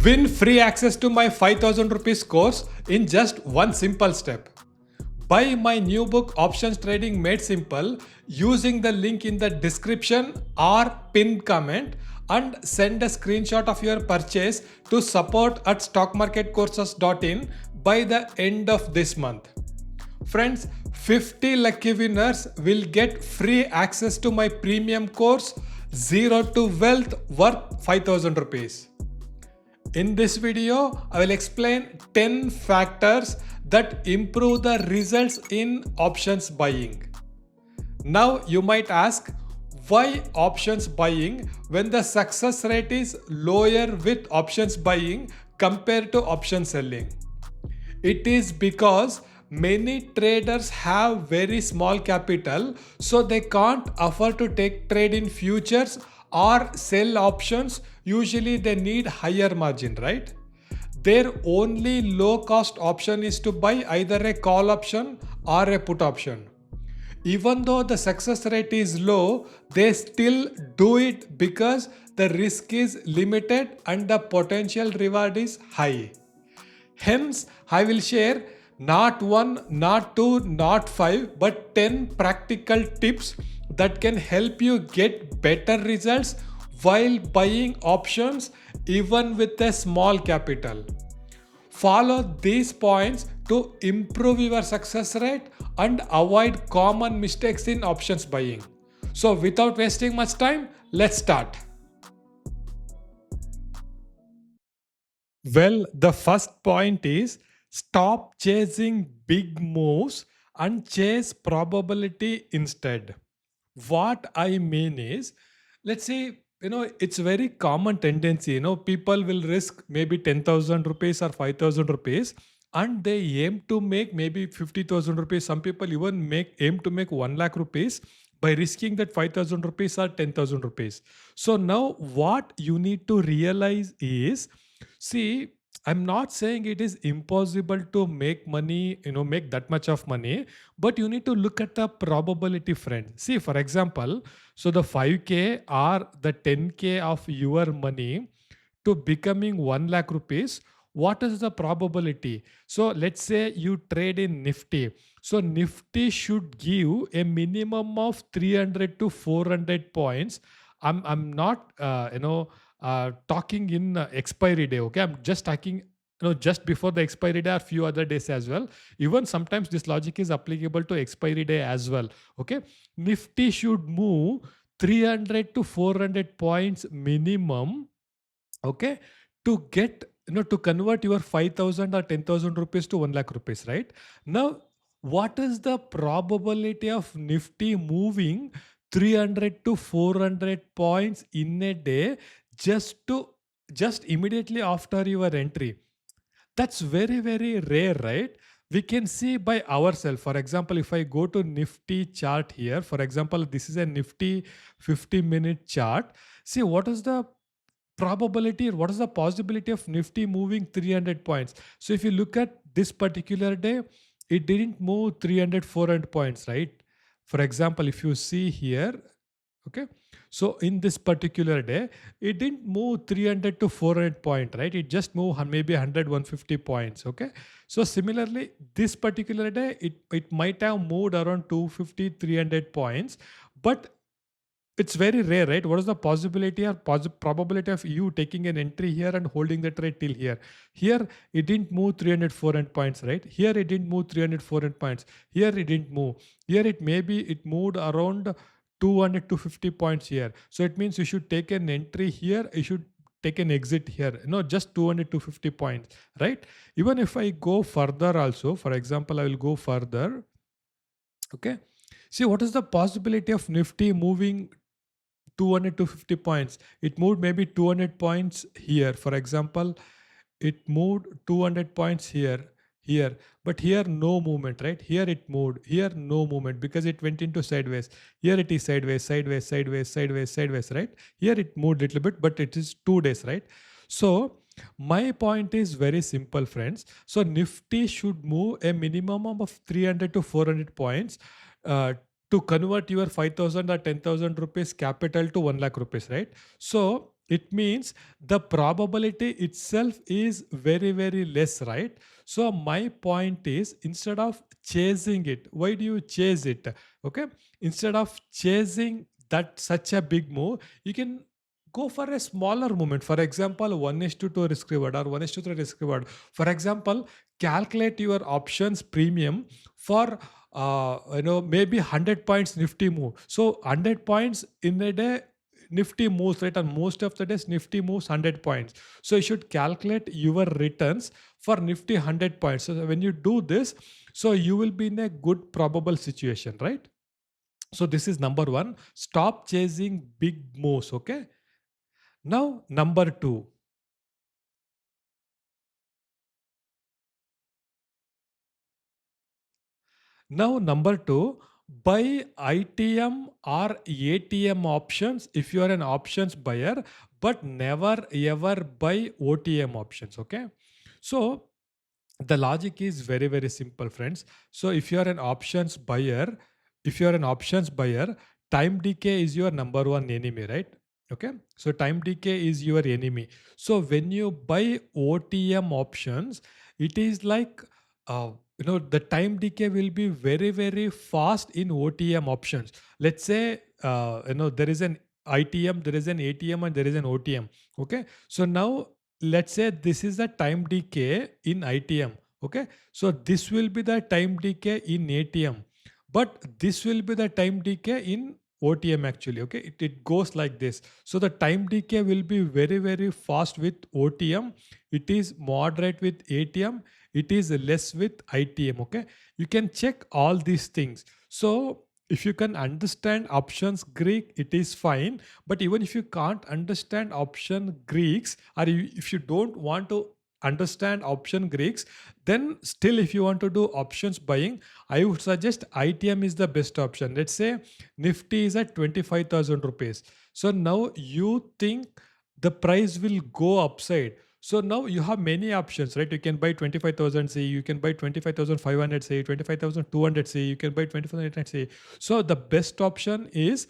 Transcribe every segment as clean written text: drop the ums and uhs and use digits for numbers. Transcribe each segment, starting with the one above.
Win free access to my 5000 rupees course in just one simple step. Buy my new book Options Trading Made Simple using the link in the description or pinned comment and send a screenshot of your purchase to support at stockmarketcourses.in by the end of this month. Friends, 50 lucky winners will get free access to my premium course Zero to Wealth worth 5000 rupees. In this video, I will explain 10 factors that improve the results in options buying. Now you might ask, why options buying when the success rate is lower with options buying compared to option selling? It is because many traders have very small capital, so they can't afford to take trade in futures or sell options. Usually they need higher margin, right? Their only low cost option is to buy either a call option or a put option. Even though the success rate is low, they still do it because the risk is limited and the potential reward is high. Hence, I will share not one, not two, not five, but 10 practical tips that can help you get better results while buying options even with a small capital. Follow these points to improve your success rate and avoid common mistakes in options buying. So, without wasting much time, let's start. Well, the first point is stop chasing big moves and chase probability instead. What I mean is, let's say, it's very common tendency, people will risk maybe 10,000 rupees or 5,000 rupees and they aim to make maybe 50,000 rupees. Some people even aim to make 1 lakh rupees by risking that 5,000 rupees or 10,000 rupees. So now what you need to realize is, see, I'm not saying it is impossible to make money, make that much of money, but you need to look at the probability, friend. See, for example, so the 5K or the 10K of your money to becoming 1 lakh rupees, what is the probability? So let's say you trade in Nifty. So Nifty should give a minimum of 300 to 400 points. I'm not, talking in expiry day. Okay, I'm just talking, just before the expiry day or few other days as well. Even sometimes this logic is applicable to expiry day as well. Okay, Nifty should move 300 to 400 points minimum. Okay, to get, to convert your 5,000 or 10,000 rupees to 1 lakh rupees, right? Now, what is the probability of Nifty moving 300 to 400 points in a day just immediately after your entry? That's very, very rare, right? We can see by ourselves. For example, if I go to Nifty chart here, for example, this is a Nifty 50-minute chart. See, what is the probability, or what is the possibility of Nifty moving 300 points? So if you look at this particular day, it didn't move 300, 400 points, right? For example, if you see here, okay, so in this particular day, it didn't move 300 to 400 point, right? It just moved maybe 100, 150 points, okay? So similarly, this particular day, it might have moved around 250, 300 points, but it's very rare, right? What is the possibility or probability of you taking an entry here and holding the trade till here? Here, it didn't move 300, 400 points, right? Here, it didn't move 300, 400 points. Here, it didn't move. Here, it moved around 200 to 50 points here. So it means you should take an entry here. You should take an exit here. No, just 200 to 50 points, right? Even if I go further also, for example, I will go further. Okay. See, what is the possibility of Nifty moving 200 to 50 points? It moved maybe 200 points here. For example, it moved 200 points here, but here no movement, right? Here it moved, here no movement because it went into sideways. Here it is sideways, sideways, sideways, sideways, sideways, right? Here it moved little bit, but it is 2 days, right? So my point is very simple, friends. So Nifty should move a minimum of 300 to 400 points to convert your 5,000 or 10,000 rupees capital to 1 lakh rupees, right? So it means the probability itself is very, very less, right? So my point is, instead of chasing it, why do you chase it? Okay, instead of chasing that such a big move, you can go for a smaller movement. For example, 1 is to 2 risk reward or 1 is to 3 risk reward. For example, calculate your options premium for maybe 100 points Nifty move. So 100 points in a day, Nifty moves, right? And most of the days Nifty moves 100 points. So you should calculate your returns for Nifty 100 points. So when you do this, so you will be in a good probable situation, right? So this is number one. Stop chasing big moves. Okay. Now number two. Now, number two, buy ITM or ATM options if you are an options buyer, but never ever buy OTM options. Okay. So, the logic is very, very simple, friends. So, if you are an options buyer, if you are an options buyer, time decay is your number one enemy, right? Okay. So, time decay is your enemy. So, when you buy OTM options, it is like, uh, the time decay will be very, very fast in OTM options. Let's say there is an ITM, there is an ATM, and there is an OTM. Okay, so now let's say this is the time decay in ITM. Okay, so this will be the time decay in ATM, but this will be the time decay in OTM actually. Okay, it goes like this. So the time decay will be very, very fast with OTM. It is moderate with ATM. It is less with ITM. Okay, you can check all these things. So if you can understand options Greek, it is fine. But even if you can't understand option Greeks, or if you don't want to understand option Greeks, then still if you want to do options buying, I would suggest ITM is the best option. Let's say Nifty is at 25,000 rupees. So now you think the price will go upside. So now you have many options, right? You can buy 25,000 C, you can buy 25,500 C, 25,200 C, you can buy 25,800 C. So the best option is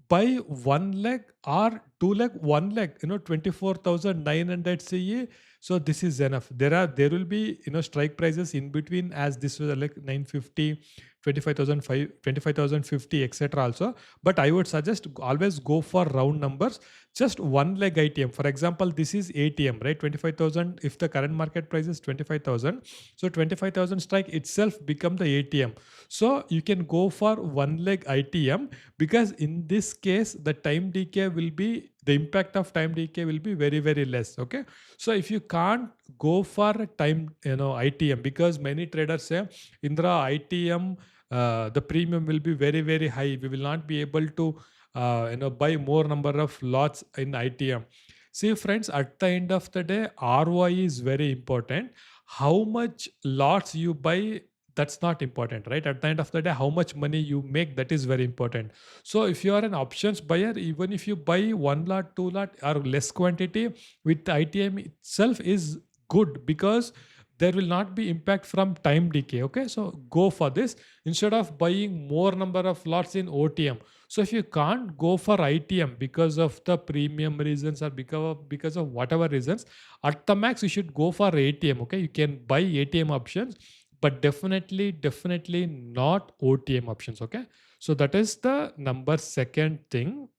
buy one leg or two leg, one leg, 24,900 CE. So this is enough. There will be strike prices in between, as this was like 950, 25,050, etc. also. But I would suggest always go for round numbers, just one leg ITM. For example, this is ATM, right? 25,000. If the current market price is 25,000, so 25,000 strike itself become the ATM. So you can go for one leg ITM, because in this case the time decay will be, the impact of time decay will be very, very less. Okay, so if you can't go for time ITM, because many traders say, Indra, ITM the premium will be very, very high, we will not be able to buy more number of lots in ITM. See friends, at the end of the day, ROI is very important. How much lots you buy, that's not important, right? At the end of the day, how much money you make, that is very important. So if you are an options buyer, even if you buy one lot, two lot, or less quantity with ITM itself is good, because there will not be impact from time decay. Okay, so go for this instead of buying more number of lots in OTM. So if you can't go for ITM because of the premium reasons, or because of whatever reasons, at the max you should go for ATM. Okay, you can buy ATM options, but definitely not OTM options. Okay, so that is the number second thing.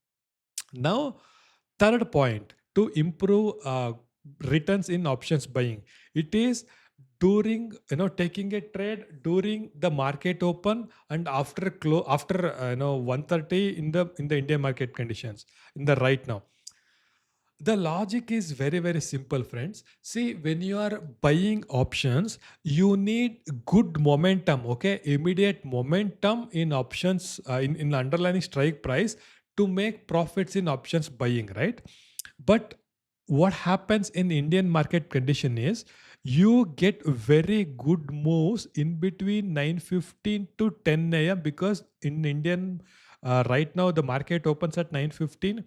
Now, third point to improve returns in options buying, it is during taking a trade during the market open and after 130 in the Indian market conditions in the right now. The logic is very, very simple, friends. See, when you are buying options, you need good momentum, okay? Immediate momentum in options, in the underlying strike price, to make profits in options buying, right? But what happens in Indian market condition is, you get very good moves in between 9:15 to 10 a.m., because in Indian right now the market opens at 9:15.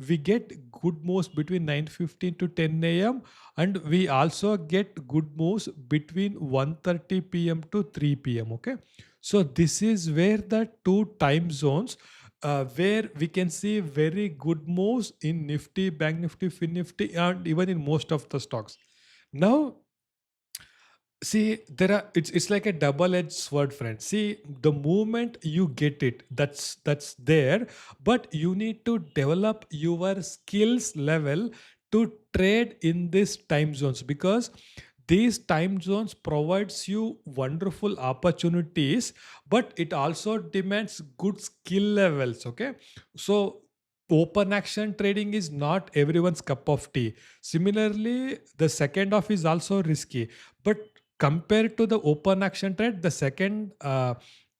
We get good moves between 9:15 to 10 a.m., and we also get good moves between 1:30 p.m. to 3 p.m. Okay, so this is where the two time zones, where we can see very good moves in Nifty, Bank Nifty, Fin Nifty, and even in most of the stocks. Now, see, there are it's like a double-edged sword, friend. See, the moment you get it, that's there, but you need to develop your skills level to trade in these time zones, because these time zones provides you wonderful opportunities, but it also demands good skill levels. Okay, so open action trading is not everyone's cup of tea. Similarly, the second half is also risky, but compared to the open action trade, the second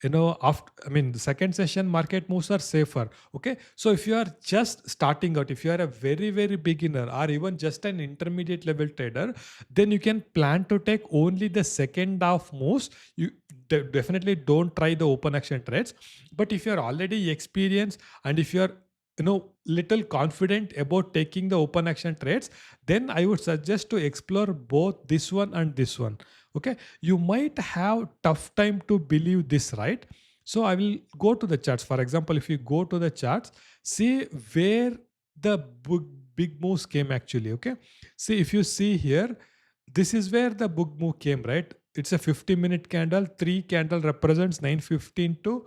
after, I mean, the second session market moves are safer. Okay, so if you are just starting out, if you are a very very beginner or even just an intermediate level trader, then you can plan to take only the second half moves. You definitely don't try the open action trades. But if you are already experienced, and if you are little confident about taking the open action trades, then I would suggest to explore both this one and this one. Okay, you might have tough time to believe this, right? So I will go to the charts. For example, if you go to the charts, see where the big moves came actually. Okay, see, if you see here, this is where the book move came, right? It's a 50-minute candle. Three candle represents 9:15 to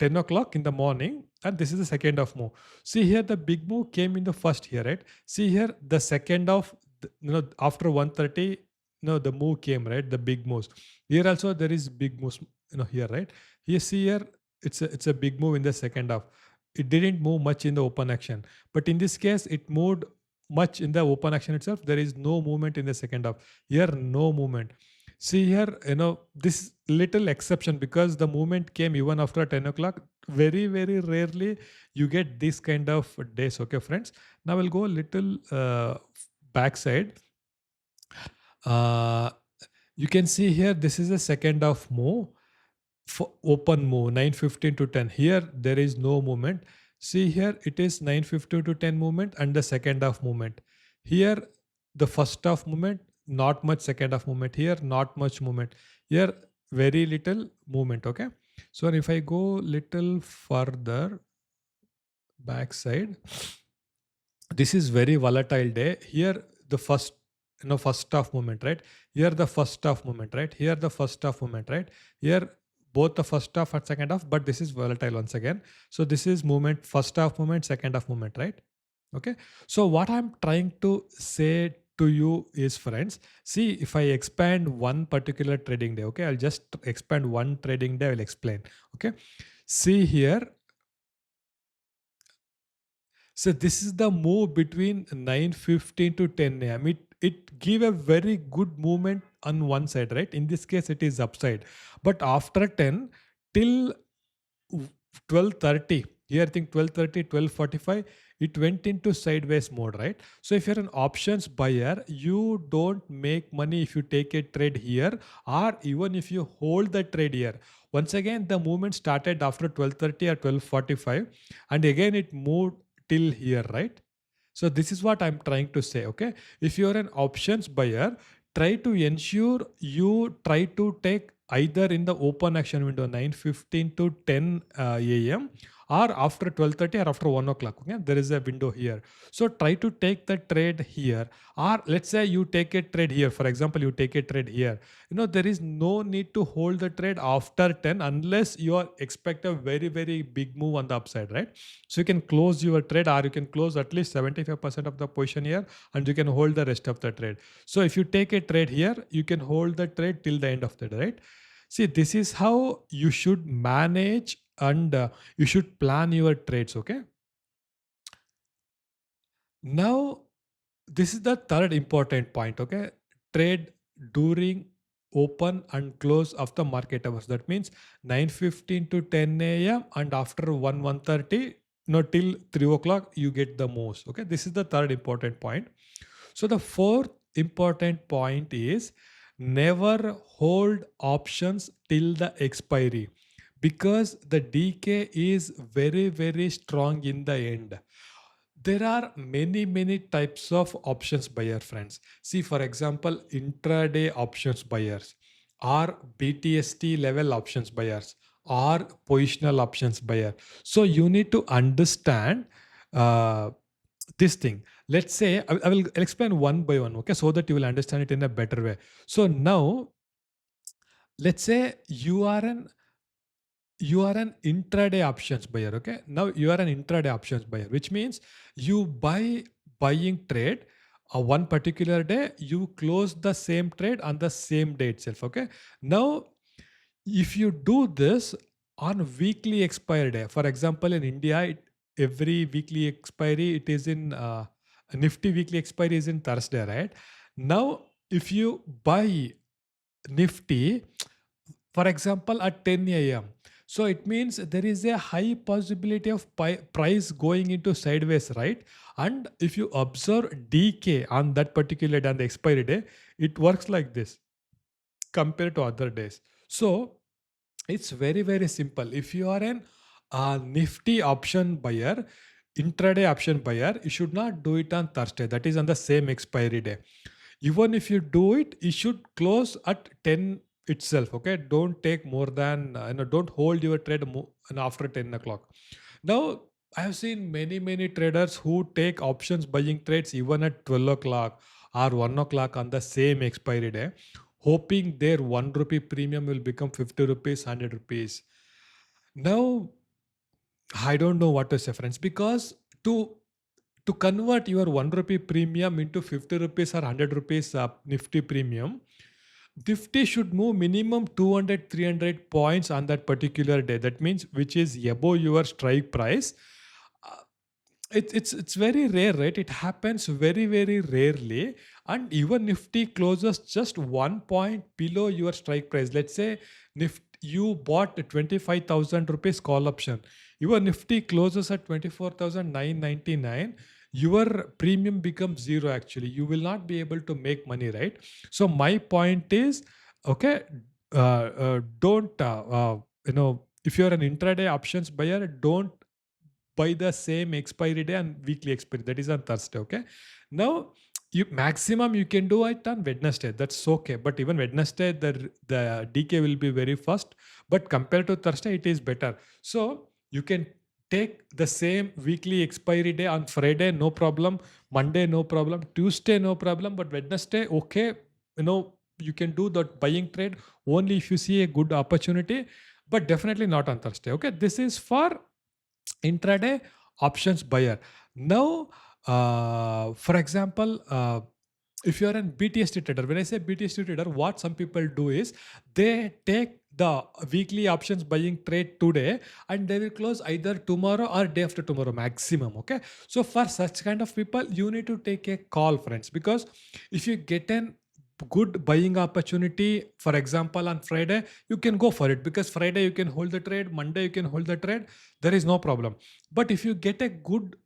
10 o'clock in the morning, and this is the second of move. See here, the big move came in the first here, right? See here, the second of after 1:30, the move came, right? The big moves. Here also there is big moves, here, right? Here, see here, it's a big move in the second half. It didn't move much in the open action, but in this case, it moved much in the open action itself. There is no movement in the second half. Here, no movement. See here, this little exception, because the movement came even after 10 o'clock. Very, very rarely you get this kind of days. Okay, friends. Now we'll go a little backside. Uh, you can see here, this is a second half move. For open move 9:15 to 10. Here there is no movement. See here, it is 9:50 to 10 movement and the second half movement. Here the first half movement, not much. Second half movement, here not much movement. Here very little movement. Okay, so if I go little further backside, this is very volatile day. Here the first half movement, right? Here the first half movement, right? Here the first half movement, right? Here both the first half and second half, but this is volatile once again. So this is movement, first half movement, second half movement, right? Okay, so what I'm trying to say to you is, friends, see, if I expand one particular trading day, okay, I'll just expand one trading day, I'll explain. Okay, see here, so this is the move between 9:15 to 10 a.m. It give a very good movement on one side, right? In this case, it is upside. But after 10 till 12:30, here I think 12:30, 12:45, it went into sideways mode, right? So if you're an options buyer, you don't make money if you take a trade here, or even if you hold the trade here. Once again, the movement started after 12:30 or 12:45, and again it moved till here, right? So this is what I'm trying to say. Okay, if you're an options buyer, try to ensure you try to take either in the open action window 9:15 to 10 a.m. or after 12:30 or after 1 o'clock. Okay, there is a window here. So try to take the trade here, or let's say you take a trade here. For example, you take a trade here. There is no need to hold the trade after 10 unless you are expect a very very big move on the upside, right? So you can close your trade, or you can close at least 75% of the position here, and you can hold the rest of the trade. So if you take a trade here, you can hold the trade till the end of the day, right? See, this is how you should manage, and you should plan your trades. Okay, now this is the third important point. Okay, trade during open and close of the market hours. That means 9:15 to 10 a.m. and after 1:30, till 3 o'clock, you get the most. Okay, this is the third important point. So the fourth important point is, never hold options till the expiry, because the decay is very very strong in the end. There are many types of options buyer, friends. See, for example, intraday options buyers, or BTST level options buyers, or positional options buyer. So you need to understand uh, this thing. Let's say I'll explain one by one, okay, so that you will understand it in a better way. So now let's say you are an intraday options buyer. Okay, now you are an intraday options buyer, which means you buying trade one particular day, you close the same trade on the same day itself. Okay, now if you do this on weekly expiry day, for example in India, every weekly expiry it is in Nifty weekly expiry is in Thursday, right? Now if you buy Nifty, for example, at 10 a.m. So it means there is a high possibility of price going into sideways, right? And if you observe decay on that particular day, on the expiry day, it works like this compared to other days. So it's very, very simple. If you are an Nifty option buyer, intraday option buyer, you should not do it on Thursday. That is on the same expiry day. Even if you do it, you should close at 10 itself. Okay, don't take more than don't hold your trade after 10 o'clock. Now I have seen many traders who take options buying trades even at 12 o'clock or 1 o'clock on the same expiry day, hoping their 1 rupee premium will become 50 rupees, 100 rupees. Now I don't know what to say, friends, because to convert your 1 rupee premium into 50 rupees or 100 rupees Nifty premium, Nifty should move minimum 200, 300 points on that particular day. That means which is above your strike price. Uh, it's very rare, right? It happens very rarely, and even Nifty closes just 1 point below your strike price. Let's say Nifty you bought a 25,000 rupees call option. Your Nifty closes at 24,999. Your premium becomes zero. Actually, you will not be able to make money, right? So my point is, okay, don't if you're an intraday options buyer, don't by the same expiry day and weekly expiry. That is on Thursday. Okay. Now, you maximum you can do it on Wednesday. That's okay. But even Wednesday, the decay will be very fast. But compared to Thursday, it is better. So you can take the same weekly expiry day on Friday, no problem. Monday, no problem. Tuesday, no problem. But Wednesday, okay. You can do that buying trade only if you see a good opportunity, but definitely not on Thursday. Okay. This is for intraday options buyer. Now, for example, if you are an BTST trader, when I say BTST trader, what some people do is they take the weekly options buying trade today and they will close either tomorrow or day after tomorrow maximum. Okay, so for such kind of people, you need to take a call, friends, because if you get an good buying opportunity, for example on Friday, you can go for it because Friday you can hold the trade, Monday you can hold the trade, there is no problem. But if you get a good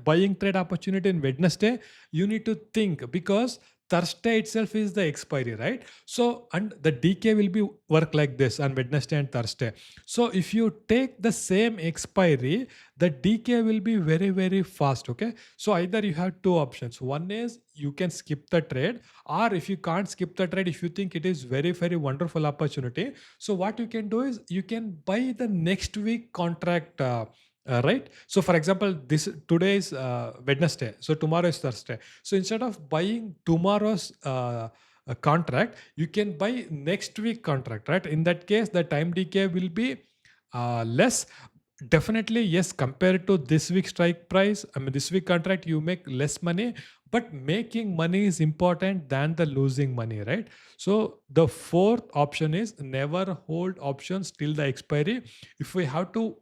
buying trade opportunity in Wednesday, you need to think, because Thursday itself is the expiry, right? So and the decay will be work like this on Wednesday and Thursday. So if you take the same expiry, the decay will be very fast. Okay, so either you have two options. One is you can skip the trade, or if you can't skip the trade, if you think it is very wonderful opportunity, so what you can do is you can buy the next week contract, right? So for example, this today is Wednesday, so tomorrow is Thursday. So instead of buying tomorrow's contract, you can buy next week contract, right? In that case, the time decay will be less. Definitely, yes, compared to this week strike price, I mean, this week contract, you make less money, but making money is important than the losing money, right? So the fourth option is never hold options till the expiry. If we have to,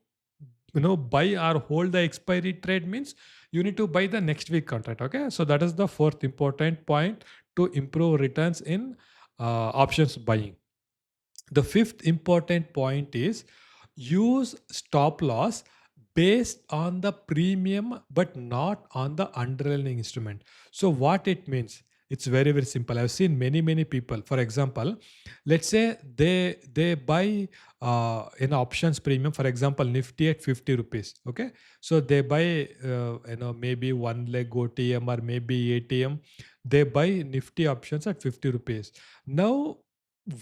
buy or hold the expiry trade, means you need to buy the next week contract. Okay, so that is the fourth important point to improve returns in options buying. The fifth important point is use stop loss based on the premium but not on the underlying instrument. So what it means, it's very simple. I've seen many people, for example, let's say they buy an options premium, for example Nifty at 50 rupees. Okay, so they buy maybe one leg OTM or maybe ATM. They buy Nifty options at 50 rupees. Now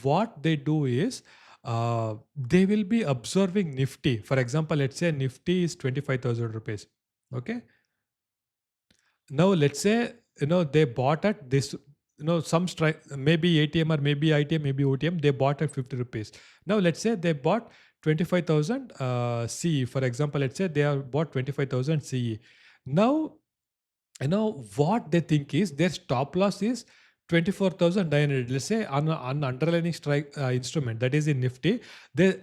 what they do is they will be observing Nifty. For example, let's say Nifty is 25,000 rupees. Okay. Now let's say they bought at this, some strike, maybe ATM or maybe ITM, maybe OTM, they bought at 50 rupees. Now let's say they bought 25,000 CE. For example, let's say they have bought 25,000 CE. Now what they think is their stop loss is 24,900. Let's say on an underlying strike instrument that is in Nifty,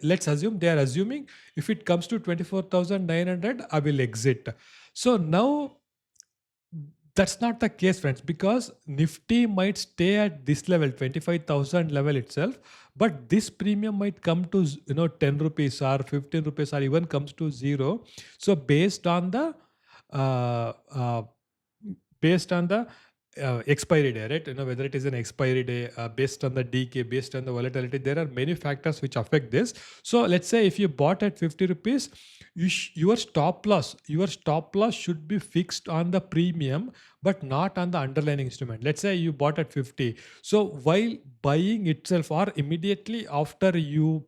let's assume they are assuming if it comes to 24,900, I will exit. So now that's not the case, friends, because Nifty might stay at this level, 25,000 level itself, but this premium might come to 10 rupees or 15 rupees or even comes to zero. So uh, uh, based on the expiry day, right? Whether it is an expiry day, based on the decay, based on the volatility, there are many factors which affect this. So let's say if you bought at 50 rupees, your stop loss should be fixed on the premium, but not on the underlying instrument. Let's say you bought at 50. So while buying itself or immediately after you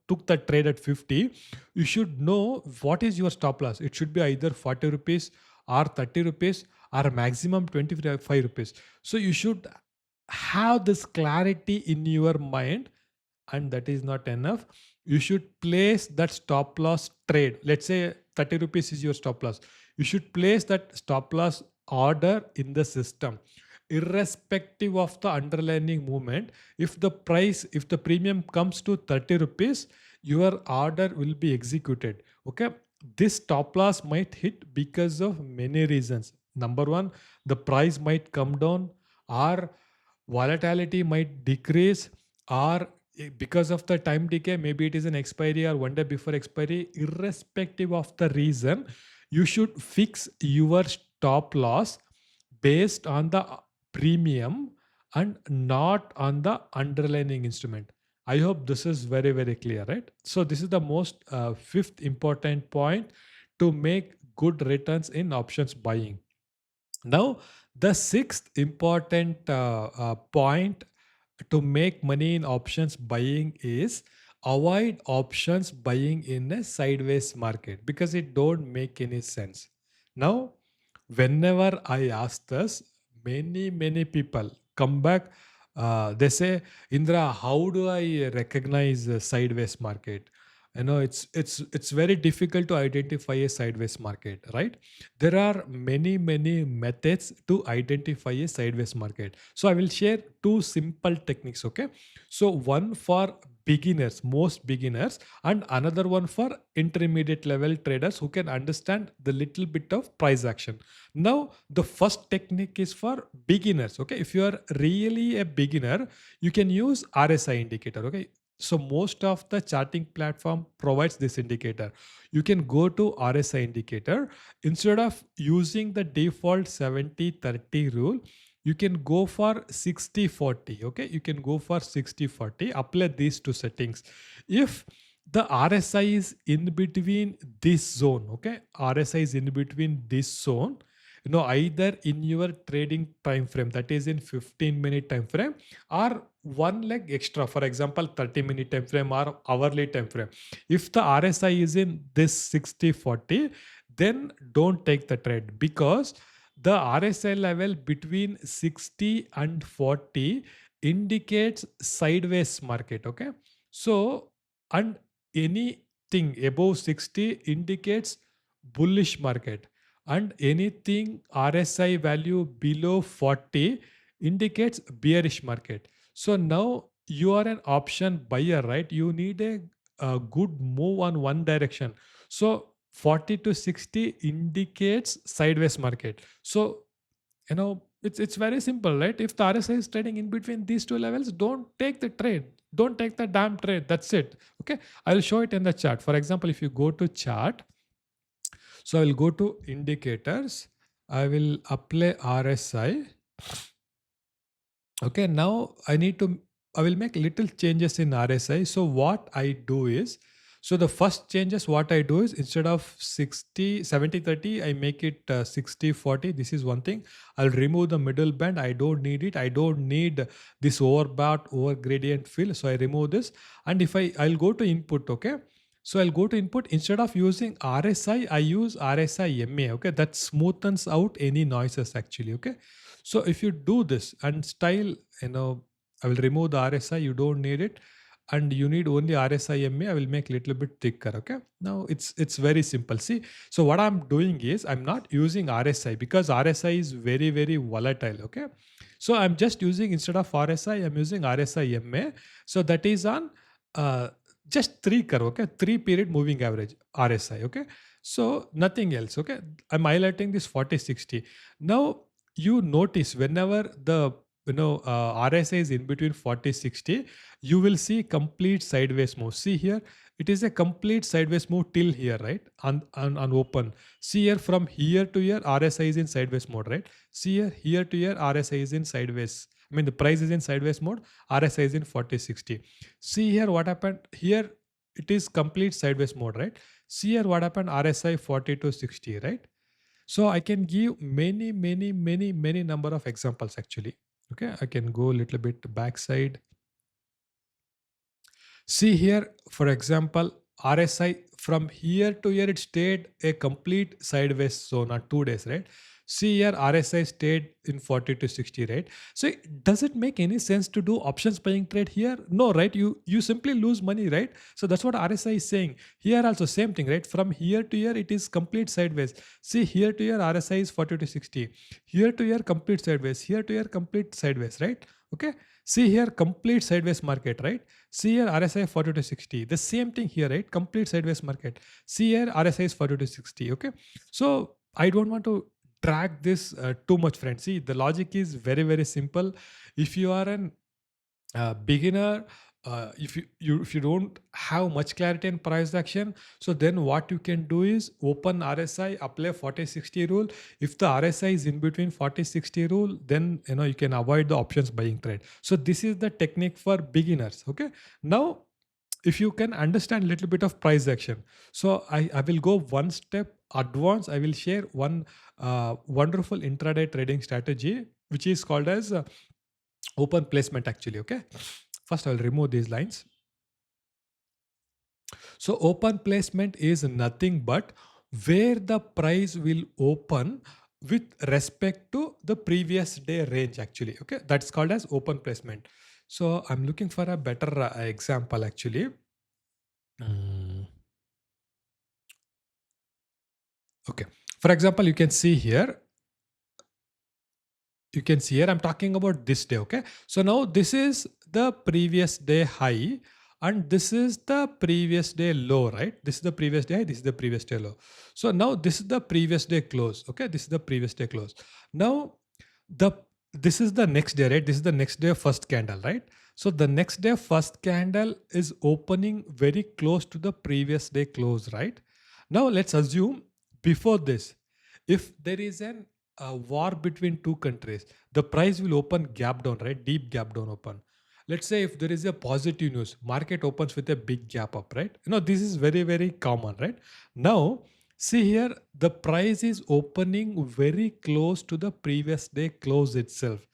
took the trade at 50, you should know what is your stop loss. It should be either 40 rupees or 30 rupees or maximum 25 rupees. So you should have this clarity in your mind, and that is not enough. You should place that stop loss trade. Let's say 30 rupees is your stop loss. You should place that stop loss order in the system, irrespective of the underlying movement. If the premium comes to 30 rupees, your order will be executed. Okay. This stop loss might hit because of many reasons. Number one, the price might come down, or volatility might decrease, or because of the time decay, maybe it is an expiry or one day before expiry. Irrespective of the reason, you should fix your stop loss based on the premium and not on the underlying instrument. I hope this is very, very clear, right? So this is the most fifth important point to make good returns in options buying. Now, the sixth important point to make money in options buying is avoid options buying in a sideways market, because it don't make any sense. Now, whenever I ask this, many people come back. They say, Indra, how do I recognize a sideways market? It's very difficult to identify a sideways market, right? There are many methods to identify a sideways market. So I will share two simple techniques. Okay. So one for beginners, most beginners, and another one for intermediate level traders who can understand the little bit of price action. Now the first technique is for beginners. Okay. If you are really a beginner, you can use RSI indicator. Okay. So most of the charting platform provides this indicator. You can go to RSI indicator. Instead of using the default 70-30 rule, you can go for 60-40. Okay, you can go for 60-40. Apply these two settings. If the RSI is in between this zone, okay, RSI is in between this zone, either in your trading time frame, that is in 15-minute time frame, or one leg extra, for example 30-minute time frame or hourly time frame. If the RSI is in this 60-40, then don't take the trade, because the RSI level between 60 and 40 indicates sideways market. Okay. So, and anything above 60 indicates bullish market, and anything RSI value below 40 indicates bearish market. So now you are an option buyer, right? You need a good move on one direction. So 40 to 60 indicates sideways market. So it's very simple, right? If the RSI is trading in between these two levels, don't take the trade. Don't take the damn trade. That's it. Okay. I'll show it in the chart. For example, if you go to chart, so I will go to indicators. I will apply RSI. Okay, now I will make little changes in RSI. So what I do is, So the first changes what I do is instead of 60, 70, 30, I make it 60, 40. This is one thing. I'll remove the middle band. I don't need it. I don't need this overbought, over gradient fill. So I remove this. And if I'll go to input, okay. So I'll go to input. Instead of using RSI, I use RSI MA, okay. That smoothens out any noises actually, okay. So if you do this and style, I will remove the RSI. You don't need it, and you need only RSI MA. I will make little bit thicker. Okay. Now it's very simple. See, so what I'm doing is I'm not using RSI because RSI is very, very volatile. Okay. So I'm just using, instead of RSI, I'm using RSI MA. So that is on uh, just 3 curve. Okay. 3 period moving average RSI. Okay. So nothing else. Okay. I'm highlighting this 40/60. Now you notice whenever the RSI is in between 40/60, you will see complete sideways move. See here, it is a complete sideways move till here, right? On open. See here, from here to here, RSI is in sideways mode, right? See here to here, RSI is in sideways. I mean, the price is in sideways mode, RSI is in 40/60. See here what happened. Here, it is complete sideways mode, right? See here what happened, RSI 40 to 60, right? So I can give many, many, many, many number of examples actually. Okay, I can go a little bit backside. See here, for example, RSI from here to here, it stayed a complete sideways zone on 2 days, right? See here, RSI stayed in 40 to 60, right? So does it make any sense to do options buying trade here? No, right? You simply lose money, right? So that's what RSI is saying. Here also same thing, right? From here to here, it is complete sideways. See here to here, RSI is 40 to 60. Here to here, complete sideways. Here to here, complete sideways, right? Okay. See here, complete sideways market, right? See here, RSI 40 to 60. The same thing here, right? Complete sideways market. See here, RSI is 40 to 60. Okay. So I don't want to drag this too much, friends. See, the logic is very, very simple. If you are an beginner, if you don't have much clarity in price action, so then what you can do is open RSI, apply 40/60 rule. If the RSI is in between 40/60 rule, then you can avoid the options buying trade. So this is the technique for beginners. Okay. Now if you can understand a little bit of price action, so I will go one step advanced. I will share one wonderful intraday trading strategy which is called as open placement actually. Okay. First, I'll remove these lines. So open placement is nothing but where the price will open with respect to the previous day range actually. Okay. That's called as open placement. So I'm looking for a better example actually. Okay. For example, you can see here, I'm talking about this day. Okay. So now this is the previous day high and this is the previous day low, right? This is the previous day high, this is the previous day low. So now this is the previous day close. Okay. This is the previous day close. Now this is the next day, right? This is the next day first candle, right? So the next day first candle is opening very close to the previous day close, right? Now let's assume before this, if there is a war between two countries, the price will open gap down, right? Deep gap down open. Let's say if there is a positive news, market opens with a big gap up, right? This is very, very common, right? Now, see here, the price is opening very close to the previous day close itself.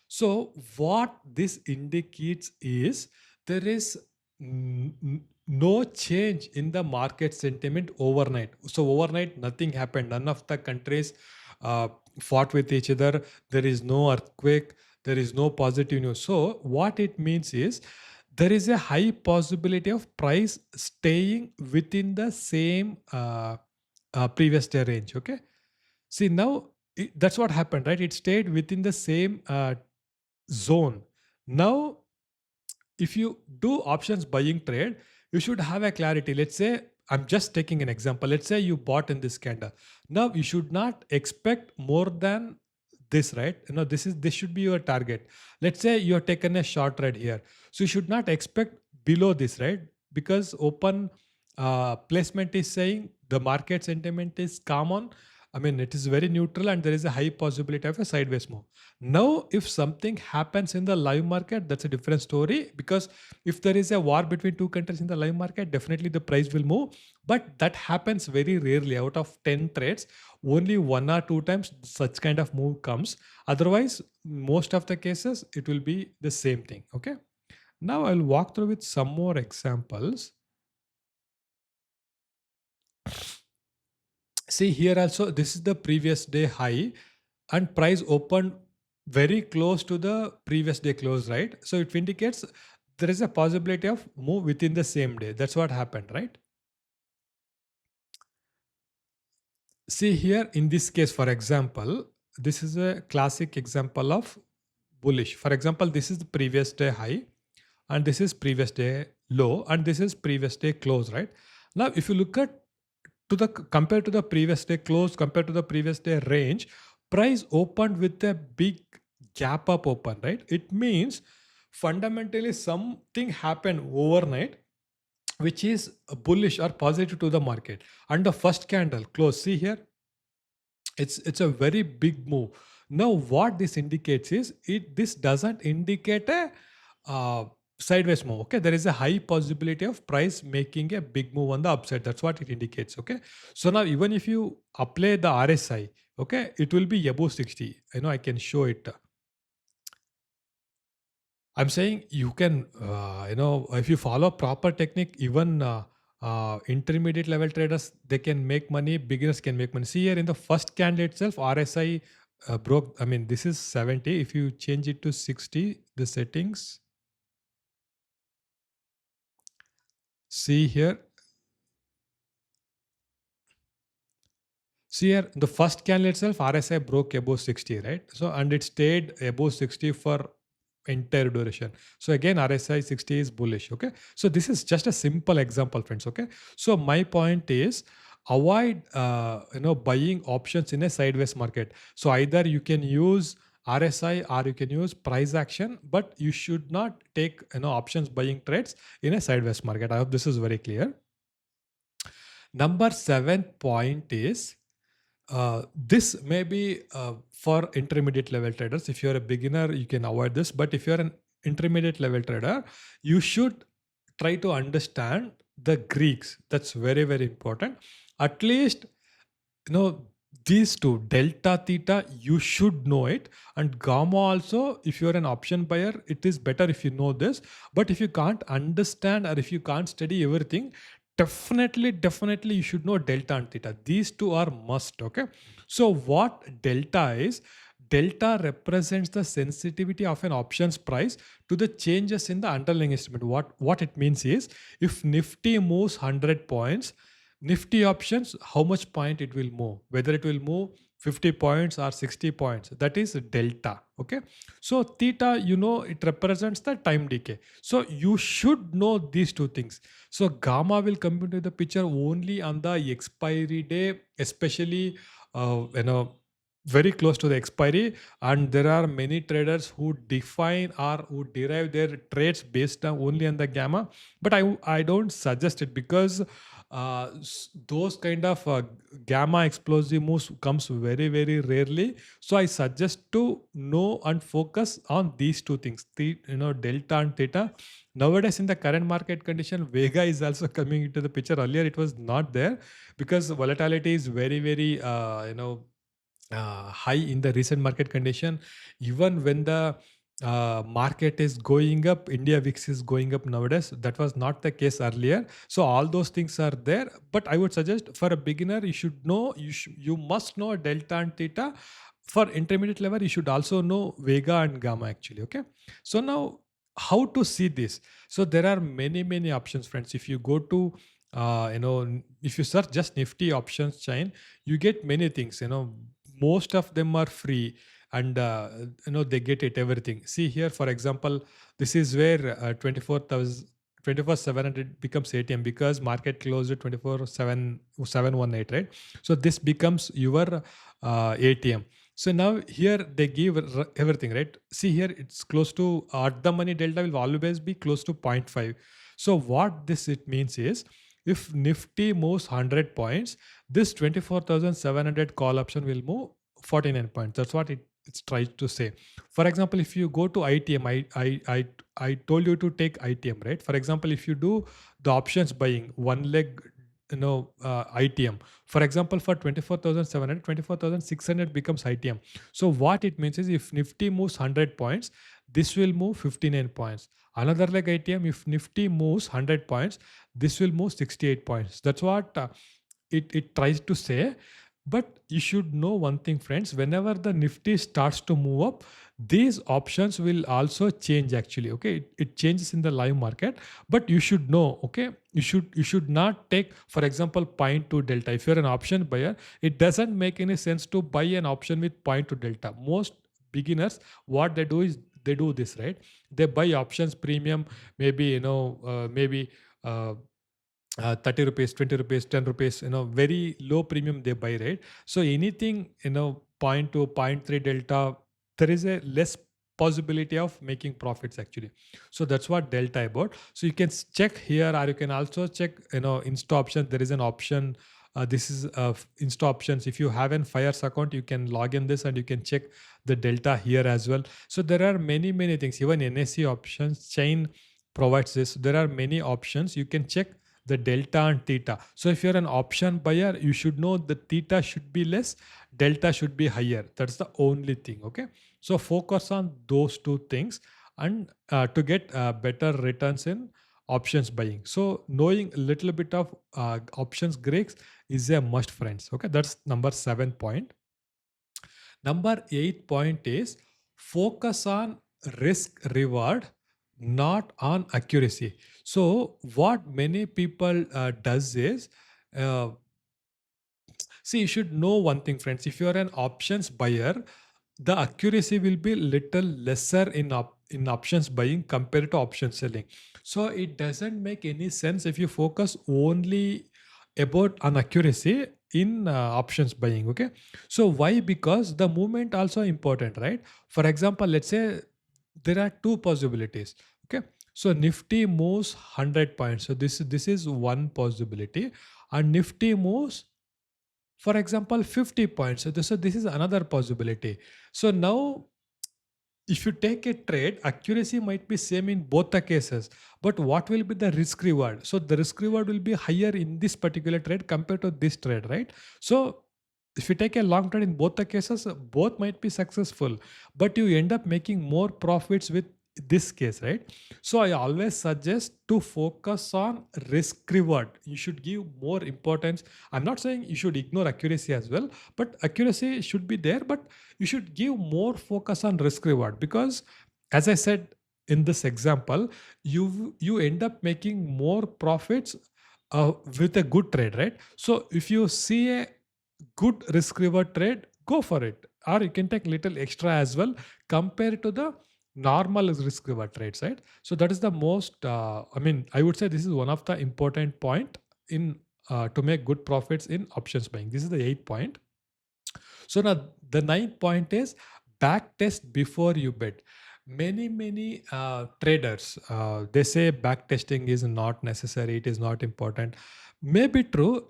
So what this indicates is there is no change in the market sentiment overnight. So overnight, nothing happened. None of the countries fought with each other. There is no earthquake. There is no positive news. So what it means is there is a high possibility of price staying within the same previous day range. Okay. See now that's what happened, right? It stayed within the same zone. Now if you do options buying trade, you should have a clarity. Let's say, I'm just taking an example. Let's say you bought in this candle. Now you should not expect more than this, right? This should be your target. Let's say you have taken a short trade here. So you should not expect below this, right? Because open placement is saying the market sentiment is calm on I mean, it is very neutral and there is a high possibility of a sideways move. Now, if something happens in the live market, that's a different story, because if there is a war between two countries in the live market, definitely the price will move. But that happens very rarely. Out of 10 trades, only one or two times such kind of move comes. Otherwise, most of the cases, it will be the same thing. Okay. Now I'll walk through with some more examples. See here also, this is the previous day high and price opened very close to the previous day close, right? So it indicates there is a possibility of move within the same day. That's what happened, right? See here in this case, for example, this is a classic example of bullish. For example, this is the previous day high and this is previous day low and this is previous day close, right? Now, if you look at to the compared to the previous day close, compared to the previous day range, price opened with a big gap up open, right? It means fundamentally something happened overnight which is bullish or positive to the market. And the first candle close, see here, it's a very big move. Now what this indicates is this doesn't indicate a uh, sideways move. Okay, there is a high possibility of price making a big move on the upside. That's what it indicates. Okay, so now even if you apply the RSI, okay, it will be above 60. I can show it. I'm saying you can, if you follow proper technique, even intermediate level traders, they can make money, beginners can make money. See here in the first candle itself, RSI broke, I mean, this is 70. If you change it to 60, the settings, see here, see here, the first candle itself, RSI broke above 60, right? So, and it stayed above 60 for entire duration. So again, RSI 60 is bullish. Okay. So this is just a simple example, friends. Okay. So my point is avoid, buying options in a sideways market. So either you can use RSI or you can use price action, but you should not take, options buying trades in a sideways market. I hope this is very clear. Number 7 point is this may be for intermediate level traders. If you're a beginner, you can avoid this. But if you're an intermediate level trader, you should try to understand the Greeks. That's very, very important. At least, these two, delta, theta, you should know it. And gamma also, if you're an option buyer, it is better if you know this. But if you can't understand or if you can't study everything, definitely you should know delta and theta. These two are must. Okay, so what delta is, delta represents the sensitivity of an options price to the changes in the underlying instrument. What it means is, if Nifty moves 100 points, Nifty options, how much point it will move, whether it will move 50 points or 60 points, that is delta. Okay, so theta, it represents the time decay. So you should know these two things. So gamma will come into the picture only on the expiry day, especially very close to the expiry. And there are many traders who define or who derive their trades based on only on the gamma. But I don't suggest it, because those kind of gamma explosive moves comes very, very rarely. So I suggest to know and focus on these two things, delta and theta. Nowadays in the current market condition, Vega is also coming into the picture. Earlier it was not there, because volatility is very, very high in the recent market condition. Even when the market is going up, India VIX is going up nowadays. That was not the case earlier. So all those things are there. But I would suggest for a beginner, you should know, you must know delta and theta. For intermediate level, you should also know Vega and Gamma actually. Okay. So now how to see this? So there are many options, friends. If you go to if you search just Nifty options chain, you get many things. Most of them are free, and they get it everything. See here, for example, this is where 24,000 24,700 becomes ATM, because market closed at 24,718, right? So this becomes your ATM. So now here they give everything, right? See here, it's close to the money delta will always be close to 0.5. So what this it means is, if Nifty moves 100 points, this 24,700 call option will move 49 points. That's what it's tries to say. For example, if you go to ITM, I told you to take ITM, right? For example, if you do the options buying one leg, ITM. For example, for 24,700, 24,600 becomes ITM. So what it means is if Nifty moves 100 points, this will move 59 points. Another leg ITM, if Nifty moves 100 points, this will move 68 points. That's what it tries to say. But you should know one thing, friends. Whenever the Nifty starts to move up, these options will also change actually. Okay, it changes in the live market, but you should know. Okay, you should not take, for example, point to delta. If you're an option buyer, it doesn't make any sense to buy an option with point to delta. Most beginners, what they do is they do this, right? They buy options premium, maybe maybe. 30 rupees, 20 rupees, 10 rupees, very low premium they buy, right? So anything, point to point 0.3 delta, there is a less possibility of making profits actually. So that's what delta about. So you can check here, or you can also check, insta options. There is an option. This is insta options. If you have an Fires account, you can log in this and you can check the delta here as well. So there are many things. Even NSE options chain provides this. There are many options. You can check the delta and theta. So if you're an option buyer, you should know the theta should be less, delta should be higher. That's the only thing. Okay. So focus on those two things and to get better returns in options buying. So knowing a little bit of options Greeks is a must, friends. Okay. That's number 7 point. Number 8 point is focus on risk reward, not on accuracy. So what many people does is, uh, see, you should know one thing, friends. If you are an options buyer, the accuracy will be little lesser in options buying compared to option selling. So it doesn't make any sense if you focus only about on accuracy in options buying. Okay, so why? Because the movement also important, right? For example, let's say there are two possibilities. Okay, so Nifty moves 100 points. So this is one possibility, and Nifty moves, for example, 50 points. So this is another possibility. So now if you take a trade, accuracy might be same in both the cases, but what will be the risk reward? So the risk reward will be higher in this particular trade compared to this trade, right? So if you take a long trade in both the cases, both might be successful, but you end up making more profits with this case, right? So I always suggest to focus on risk reward. You should give more importance. I'm not saying you should ignore accuracy as well, but accuracy should be there, but you should give more focus on risk reward, because as I said in this example, you end up making more profits with a good trade, right? So if you see a good risk reward trade, go for it, or you can take little extra as well compared to the normal risk reward trades, right? So that is the most I would say this is one of the important point in to make good profits in options buying. This is the 8th point. So now the 9th point is back test before you bet. Many traders, they say back testing is not necessary, it is not important. Maybe true,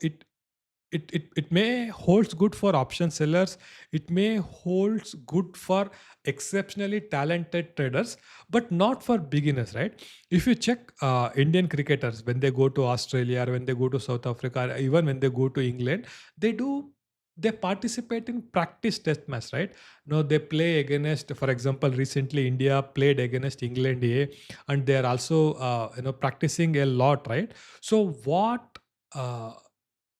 it may holds good for option sellers, it may holds good for exceptionally talented traders, but not for beginners, right? If you check Indian cricketers, when they go to Australia, or when they go to South Africa, or even when they go to England, they participate in practice test match, right? No, they play against, for example, recently India played against England A, and they are also practicing a lot, right? So what uh,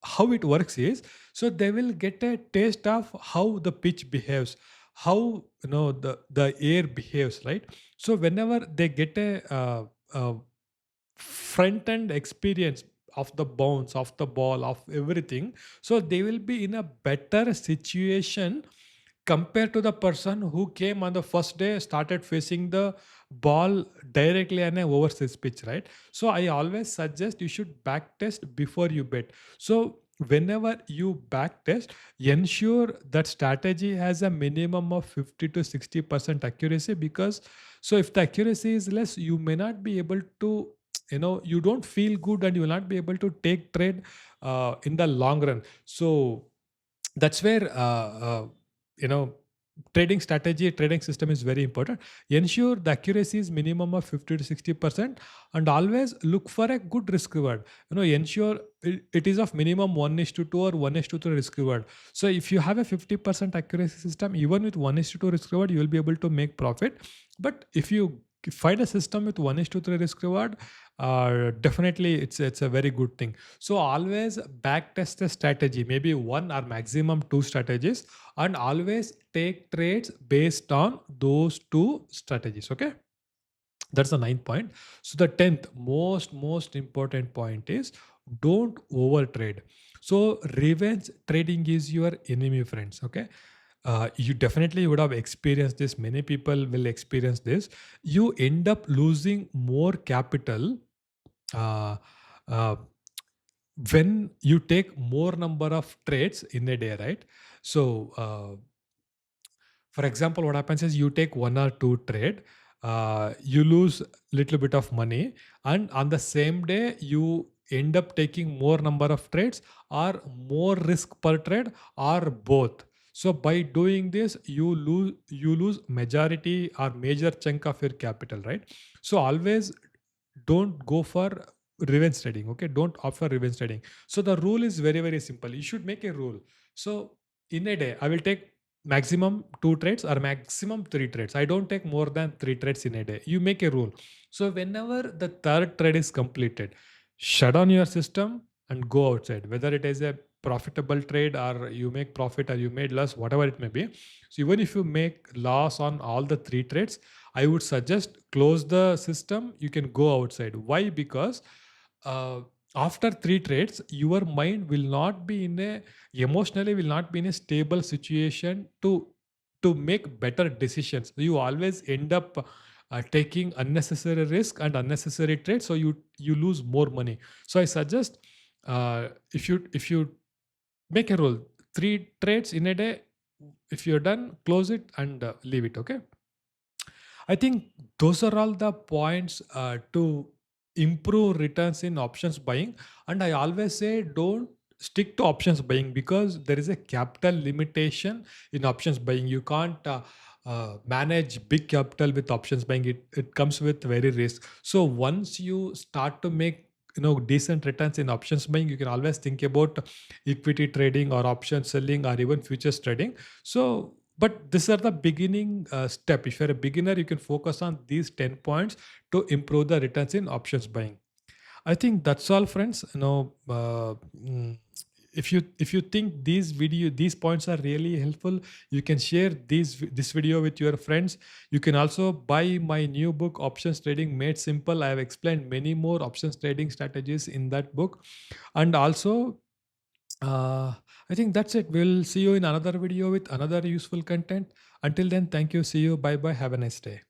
how it works is, so they will get a taste of how the pitch behaves, how the air behaves, right? So whenever they get a front end experience of the bounce of the ball of everything, so they will be in a better situation compared to the person who came on the first day, started facing the ball directly on a overseas pitch, right? So I always suggest you should back test before you bet. So whenever you back test, ensure that strategy has a minimum of 50 to 60% accuracy, because so if the accuracy is less, you may not be able to you don't feel good and you will not be able to take trade in the long run. So that's where you know trading strategy, trading system is very important. Ensure the accuracy is minimum of 50 to 60%, and always look for a good risk reward. Ensure it is of minimum 1 is to 2 or 1 is to 3 risk reward. So if you have a 50% accuracy system, even with 1 is to 2 risk reward, you will be able to make profit. But if you find a system with 1 is to 3 risk reward, definitely it's a very good thing. So always back test the strategy, maybe one or maximum two strategies, and always take trades based on those two strategies. Okay, that's the ninth point. So the 10th most important point is don't overtrade. So revenge trading is your enemy, friends. Okay, you definitely would have experienced this. Many people will experience this. You end up losing more capital uh, uh, when you take more number of trades in a day, right? So for example, what happens is you take one or two trade, you lose little bit of money, and on the same day you end up taking more number of trades or more risk per trade or both. So by doing this, you lose majority or major chunk of your capital, right? So always don't go for revenge trading. Okay, don't opt for revenge trading. So the rule is very very simple. You should make a rule. So in a day I will take maximum two trades or maximum three trades. I don't take more than three trades in a day. You make a rule. So whenever the third trade is completed, shut down your system and go outside, whether it is a profitable trade or you make profit or you made loss, whatever it may be. So even if you make loss on all the three trades, I would suggest close the system. You can go outside. Why? Because uh, after three trades, your mind will not be in a emotionally will not be in a stable situation to make better decisions. You always end up taking unnecessary risk and unnecessary trades, so you lose more money. So I suggest if you make a rule, three trades in a day. If you're done, close it and leave it. Okay. I think those are all the points to improve returns in options buying. And I always say don't stick to options buying because there is a capital limitation in options buying. You can't manage big capital with options buying. It comes with very risk. So once you start to make decent returns in options buying, you can always think about equity trading or option selling or even futures trading. So but these are the beginning step. If you're a beginner, you can focus on these 10 points to improve the returns in options buying. I think that's all, friends. If you think these points are really helpful, you can share this video with your friends. You can also buy my new book, Options Trading Made Simple. I have explained many more options trading strategies in that book. And also uh, I think that's it. We'll see you in another video with another useful content. Until then, thank you. See you. Bye bye. Have a nice day.